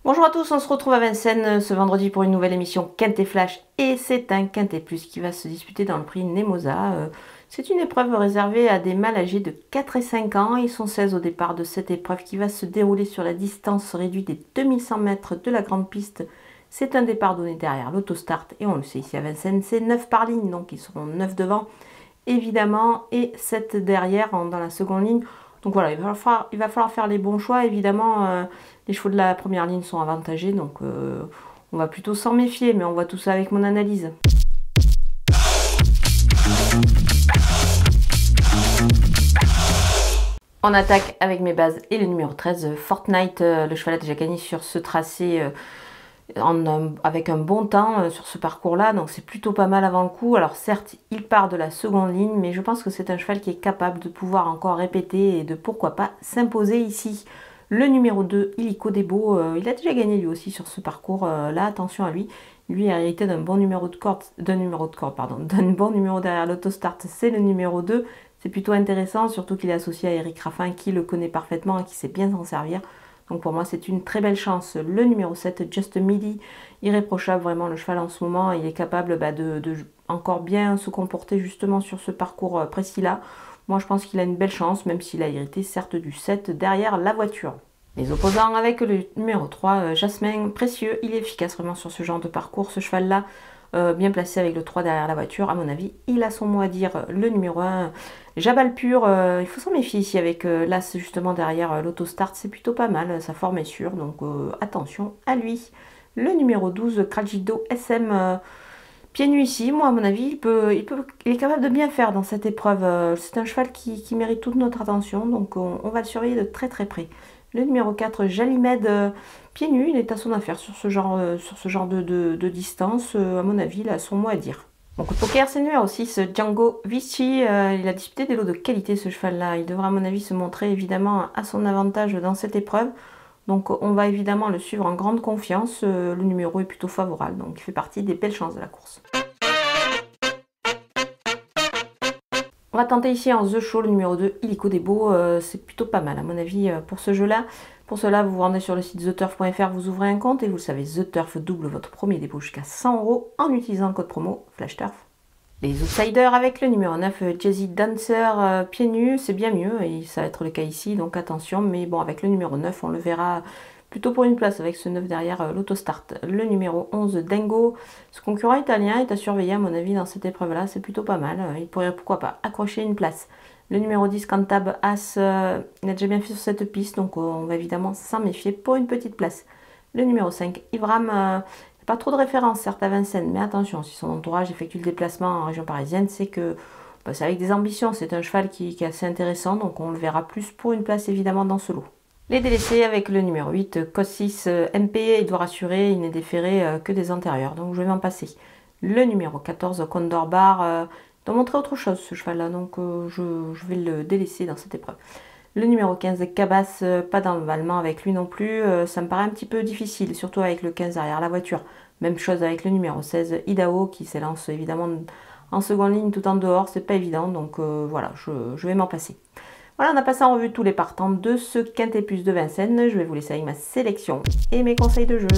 Bonjour à tous, on se retrouve à Vincennes ce vendredi pour une nouvelle émission Quintet Flash et c'est un Quintet Plus qui va se disputer dans le prix Nemosa. C'est une épreuve réservée à des mâles âgés de 4 et 5 ans. Ils sont 16 au départ de cette épreuve qui va se dérouler sur la distance réduite des 2100 mètres de la grande piste. C'est un départ donné derrière l'autostart et on le sait ici à Vincennes, c'est 9 par ligne, donc ils seront 9 devant évidemment et 7 derrière dans la seconde ligne. Donc voilà, il va falloir faire les bons choix. Évidemment, les chevaux de la première ligne sont avantagés, donc on va plutôt s'en méfier, mais on voit tout ça avec mon analyse. On attaque avec mes bases et le numéro 13, Fortnite. Le cheval a déjà gagné sur ce tracé avec un bon temps sur ce parcours-là, donc c'est plutôt pas mal avant le coup. Alors certes, il part de la seconde ligne, mais je pense que c'est un cheval qui est capable de pouvoir encore répéter et de pourquoi pas s'imposer ici. Le numéro 2, Illico Debo, il a déjà gagné lui aussi sur ce parcours-là, attention à lui. Lui a hérité d'un bon numéro de corde, d'un bon numéro derrière l'autostart, c'est le numéro 2. C'est plutôt intéressant, surtout qu'il est associé à Eric Raffin, qui le connaît parfaitement et qui sait bien s'en servir. Donc pour moi, c'est une très belle chance. Le numéro 7, Just Midi, irréprochable vraiment le cheval en ce moment. Il est capable de encore bien se comporter justement sur ce parcours précis-là. Moi, je pense qu'il a une belle chance, même s'il a hérité certes du 7 derrière la voiture. Les opposants avec le numéro 3, Jasmin, précieux. Il est efficace vraiment sur ce genre de parcours, ce cheval-là. Bien placé avec le 3 derrière la voiture, à mon avis, il a son mot à dire. Le numéro 1, Jabal Pur, il faut s'en méfier ici avec l'As justement derrière l'autostart, c'est plutôt pas mal, sa forme est sûre, donc attention à lui. Le numéro 12, Krajido SM, pieds nus ici, moi à mon avis, il est capable de bien faire dans cette épreuve. C'est un cheval qui mérite toute notre attention, donc on va le surveiller de très très près. Le numéro 4, Jalimed, pieds nus, il est à son affaire sur ce genre de distance. À mon avis, il a son mot à dire. Mon coup de poker, c'est le numéro 6, Django Vici. Il a disputé des lots de qualité, ce cheval-là. Il devra, à mon avis, se montrer évidemment à son avantage dans cette épreuve. Donc, on va évidemment le suivre en grande confiance. Le numéro est plutôt favorable, donc il fait partie des belles chances de la course. On va tenter ici en The Show le numéro 2, Illico Debo, c'est plutôt pas mal à mon avis pour ce jeu-là. Pour cela, vous vous rendez sur le site theturf.fr, vous ouvrez un compte et vous le savez, The Turf double votre premier dépôt jusqu'à 100 € en utilisant le code promo FlashTurf. Les outsiders avec le numéro 9, Jazzy Dancer, pieds nus, c'est bien mieux et ça va être le cas ici, donc attention. Mais bon, avec le numéro 9, on le verra plutôt pour une place avec ce 9 derrière l'autostart. Le numéro 11, Dengo, ce concurrent italien est à surveiller à mon avis dans cette épreuve-là, c'est plutôt pas mal. Il pourrait pourquoi pas accrocher une place. Le numéro 10, Cantab As, il a déjà bien fait sur cette piste, donc on va évidemment s'en méfier pour une petite place. Le numéro 5, Ivram, pas trop de références certes à Vincennes, mais attention, si son entourage effectue le déplacement en région parisienne, c'est que c'est avec des ambitions, c'est un cheval qui est assez intéressant, donc on le verra plus pour une place évidemment dans ce lot. Les délaissés avec le numéro 8, Cossis MP, il doit rassurer, il n'est déféré que des antérieurs, donc je vais m'en passer. Le numéro 14, Condor Bar, doit montrer autre chose ce cheval-là, donc je vais le délaisser dans cette épreuve. Le numéro 15, Cabas, pas d'envalement avec lui non plus, ça me paraît un petit peu difficile, surtout avec le 15 derrière la voiture. Même chose avec le numéro 16, Idaho, qui s'élance évidemment en seconde ligne tout en dehors, c'est pas évident, donc voilà, je vais m'en passer. Voilà, on a passé en revue tous les partants de ce Quintet Plus de Vincennes. Je vais vous laisser avec ma sélection et mes conseils de jeu.